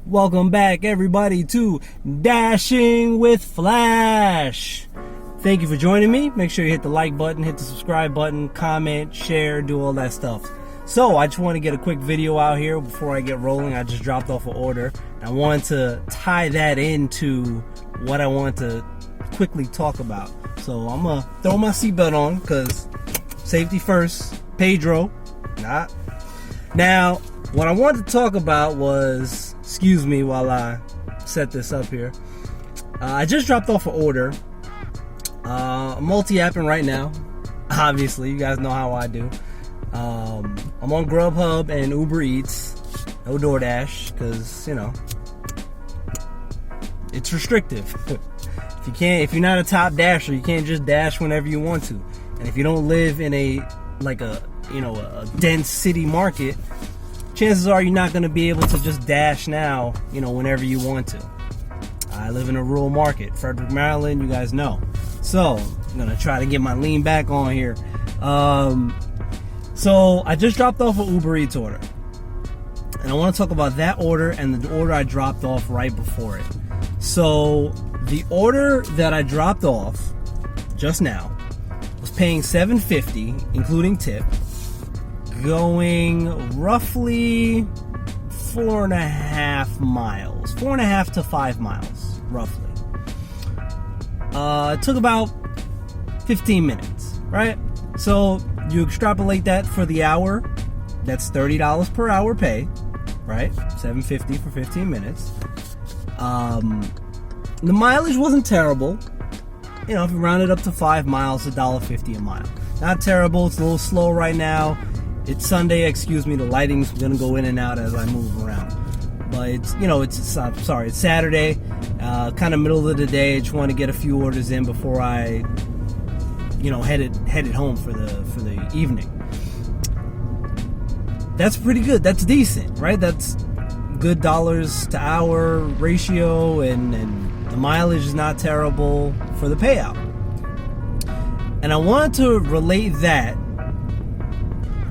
Welcome back, everybody, to Dashing with Flash. Thank you for joining me. Make sure you hit the like button, hit the subscribe button, comment, share, do all that stuff. So I just want to get a quick video out here before I get rolling. I just dropped off an order. I wanted to tie that into what I want to quickly talk about. So I'm going to throw my seatbelt on because safety first. Pedro. Not. Now, what I wanted to talk about was, excuse me while I set this up here. I just dropped off an order. I'm multi-apping right now. Obviously, you guys know how I do. I'm on GrubHub and Uber Eats. No DoorDash, because, you know, it's restrictive. If you're not a top dasher, you can't just dash whenever you want to. And if you don't live in a dense city market, chances are you're not going to be able to just dash now, whenever you want to. I live in a rural market, Frederick, Maryland, you guys know. So I'm going to try to get my lean back on here. So I just dropped off an Uber Eats order. And I want to talk about that order and the order I dropped off right before it. So the order that I dropped off just now was paying $7.50, including tip, going roughly 4.5 miles, 4.5 to 5 miles, roughly. It took about 15 minutes, right? So you extrapolate that for the hour, that's $30 per hour pay, right? $7.50 for 15 minutes. The mileage wasn't terrible. If you round it up to 5 miles, $1.50 a mile. Not terrible. It's a little slow right now. It's Sunday, the lighting's gonna go in and out as I move around. But it's Saturday, kind of middle of the day. I just want to get a few orders in before I, headed home for the evening. That's pretty good. That's decent, right? That's good dollars to hour ratio, and the mileage is not terrible for the payout. And I wanted to relate that.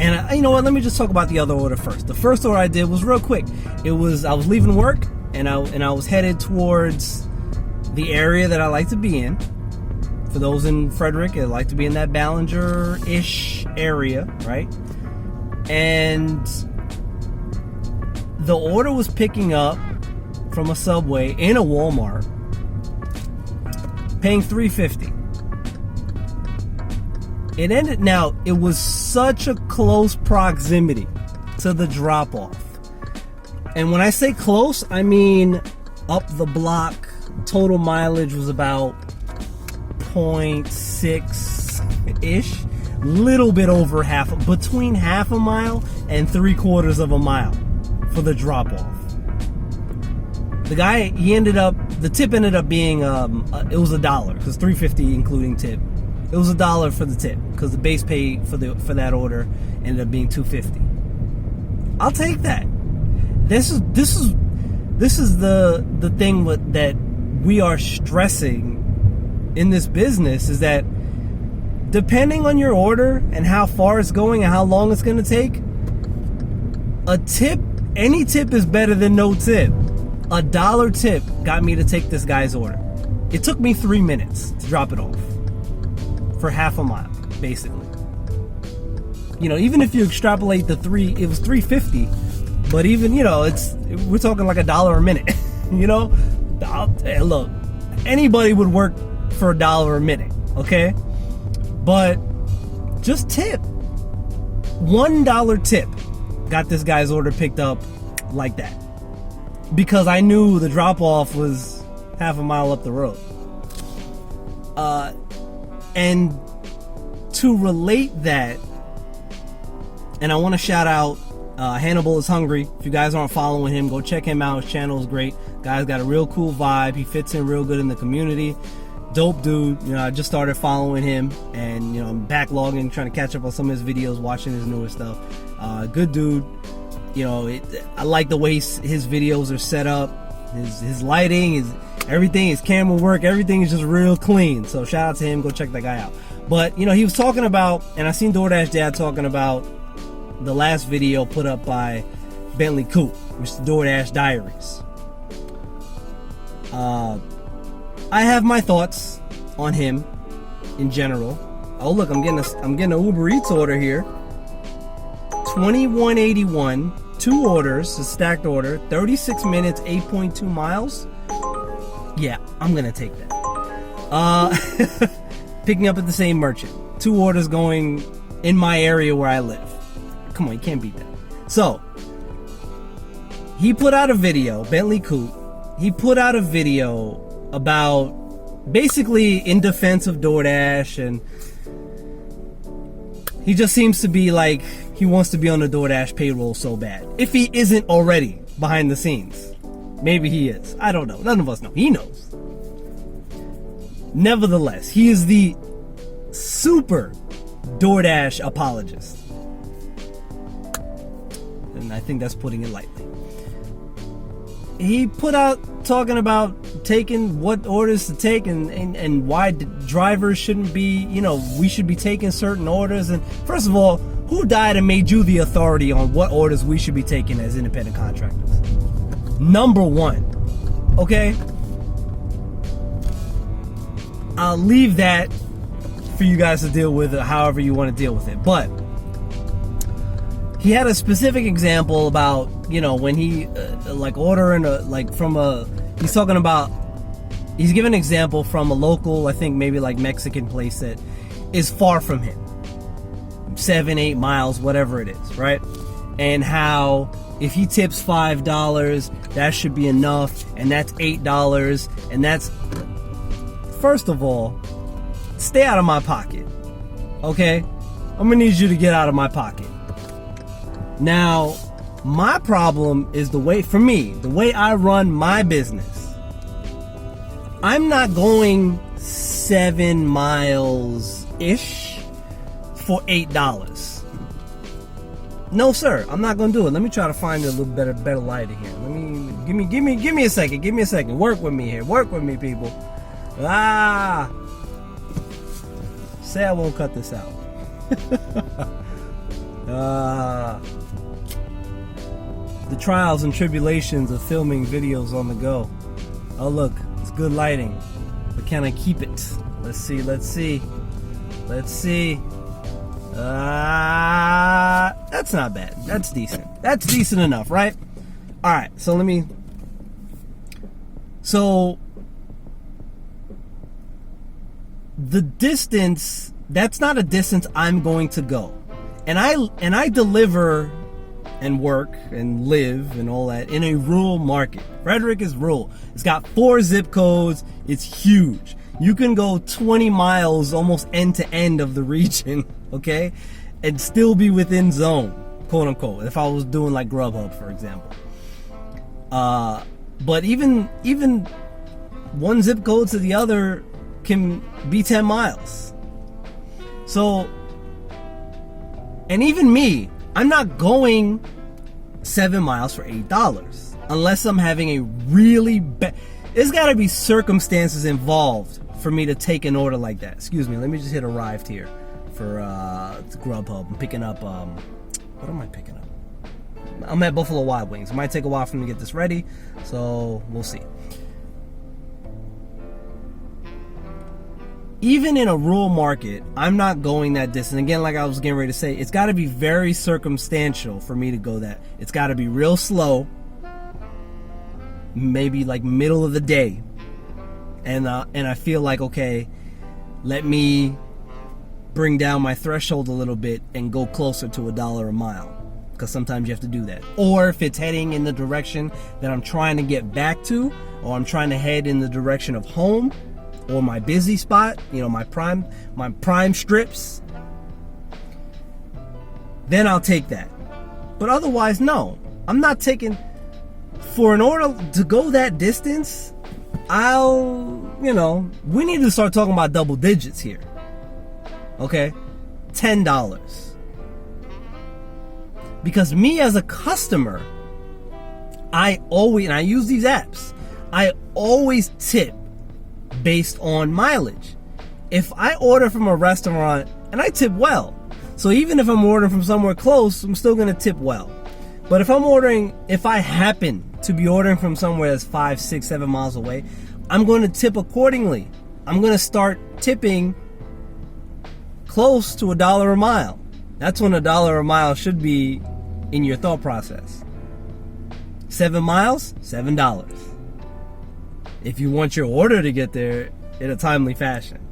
And you know what? Let me just talk about the other order first. The first order I did was real quick. I was leaving work, and I was headed towards the area that I like to be in. For those in Frederick, I like to be in that Ballinger-ish area, right? And the order was picking up from a Subway in a Walmart, paying $3.50. It was such a close proximity to the drop-off. And when I say close, I mean up the block. Total mileage was about 0.6-ish. Little bit over between half a mile and 3/4 of a mile for the drop-off. The guy, the tip ended up being, it was $1, because $3.50 including tip. It was $1 for the tip, because the base pay for that order ended up being $2.50. I'll take that. This is the thing that we are stressing in this business, is that depending on your order and how far it's going and how long it's going to take, any tip is better than no tip. $1 tip got me to take this guy's order. It took me 3 minutes to drop it off. For half a mile, basically. Even if you extrapolate it was $3.50, but even, we're talking like $1 a minute. Look, anybody would work for $1 a minute, okay? But just tip. $1 tip got this guy's order picked up like that, because I knew the drop-off was half a mile up the road. And to relate that, and I want to shout out Hannibal is Hungry. If you guys aren't following him, go check him out. His channel is great. Guy's got a real cool vibe. He fits in real good in the community. Dope dude. I just started following him, and I'm backlogging, trying to catch up on some of his videos, watching his newer stuff. Good dude. I like the way his videos are set up. His lighting, everything, his camera work, everything is just real clean. So shout out to him. Go check that guy out. But he was talking about, and I seen DoorDash Dad talking about the last video put up by Bentley, which is DoorDash Diaries. I have my thoughts on him in general. Oh look, I'm getting an Uber Eats order here. $21.81, 2 orders, a stacked order, 36 minutes, 8.2 miles. Yeah, I'm gonna take that. Picking up at the same merchant. 2 orders going in my area where I live. Come on, you can't beat that. So, he put out a video, Bentley Coupe. He put out a video about basically in defense of DoorDash, and he just seems to be like he wants to be on the DoorDash payroll so bad. If he isn't already behind the scenes. Maybe he is. I don't know. None of us know. He knows. Nevertheless, he is the super DoorDash apologist. And I think that's putting it lightly. He put out talking about taking what orders to take and why drivers shouldn't be, we should be taking certain orders. And first of all, who died and made you the authority on what orders we should be taking as independent contractors? Number one, okay? I'll leave that for you guys to deal with it however you want to deal with it. But he had a specific example about, when he ordering he's talking about, he's giving an example from a local, I think maybe like Mexican place that is far from him. 7-8 miles, whatever it is, right? And how if he tips $5, that should be enough, and that's $8, and that's, first of all, stay out of my pocket, okay? I'm gonna need you to get out of my pocket. Now, my problem is the way I run my business. I'm not going 7 miles-ish for $8. No, sir, I'm not gonna do it. Let me try to find a little better lighting here. Give me a second. Give me a second. Work with me here. Work with me, people. Say I won't cut this out. The trials and tribulations of filming videos on the go. Oh look, it's good lighting, but can I keep it? Let's see. That's not bad. That's decent. That's decent enough, right? All right. So the distance, that's not a distance I'm going to go, and I deliver and work and live and all that in a rural market. Frederick is rural. It's got 4 zip codes. It's huge. You can go 20 miles almost end to end of the region, okay, and still be within zone, quote unquote, if I was doing like GrubHub, for example. But even one zip code to the other can be 10 miles. So, and even me, I'm not going 7 miles for $8 unless I'm having a really bad. There's got to be circumstances involved for me to take an order like that. Excuse me, let me just hit arrived here for GrubHub. I'm picking up, what am I picking up? I'm at Buffalo Wild Wings. It might take a while for me to get this ready, so we'll see. Even in a rural market, I'm not going that distance. Again, like I was getting ready to say, it's got to be very circumstantial for me to go that. It's got to be real slow, maybe like middle of the day, and I feel like, okay, let me bring down my threshold a little bit and go closer to $1 a mile, because sometimes you have to do that. Or if it's heading in the direction that I'm trying to get back to, or I'm trying to head in the direction of home, or my busy spot, my prime strips, then I'll take that. But otherwise, no. I'm not taking, for an order to go that distance, we need to start talking about double digits here. Okay? $10. Because me as a customer, I use these apps, I always tip based on mileage. If I order from a restaurant, and I tip well, so even if I'm ordering from somewhere close, I'm still gonna tip well. But if I happen to be ordering from somewhere that's 5, 6, 7 miles away, I'm going to tip accordingly. I'm going to start tipping close to $1 a mile. That's when $1 a mile should be in your thought process. 7 miles, $7. If you want your order to get there in a timely fashion.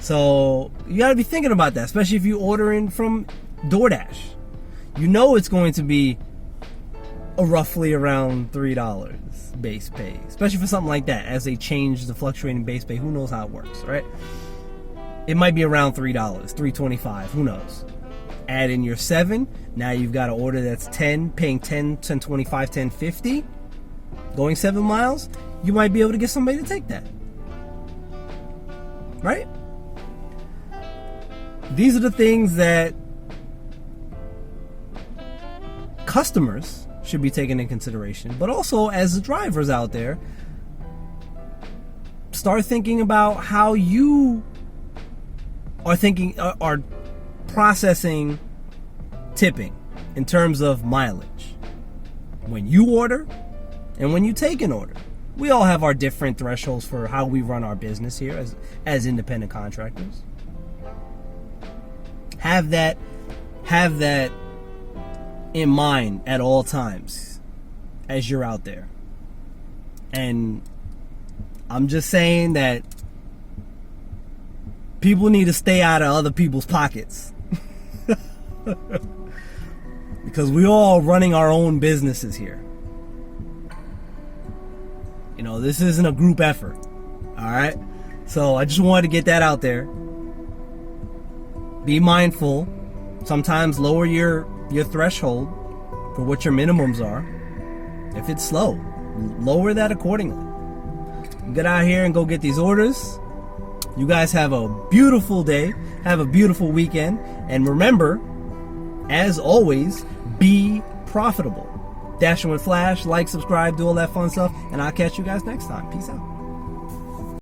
So you got to be thinking about that, especially if you order in from DoorDash. You know it's going to be roughly around $3 base pay, especially for something like that. As they change the fluctuating base pay, who knows how it works, right? It might be around $3, $3.25, who knows? Add in your 7, now you've got an order that's 10, paying 10, 10.25, 10.50, going 7 miles. You might be able to get somebody to take that, right? These are the things that customers should be taken in consideration, but also as the drivers out there, start thinking about how you are processing tipping in terms of mileage when you order and when you take an order. We all have our different thresholds for how we run our business here as independent contractors. Have that in mind at all times as you're out there. And I'm just saying that people need to stay out of other people's pockets. Because we're all running our own businesses here. You know, this isn't a group effort. All right? So I just wanted to get that out there. Be mindful. Sometimes lower your threshold for what your minimums are. If it's slow, lower that accordingly. Get out here and go get these orders. You guys have a beautiful day. Have a beautiful weekend. And remember, as always, be profitable. Dashing with Flash, like, subscribe, do all that fun stuff. And I'll catch you guys next time. Peace out.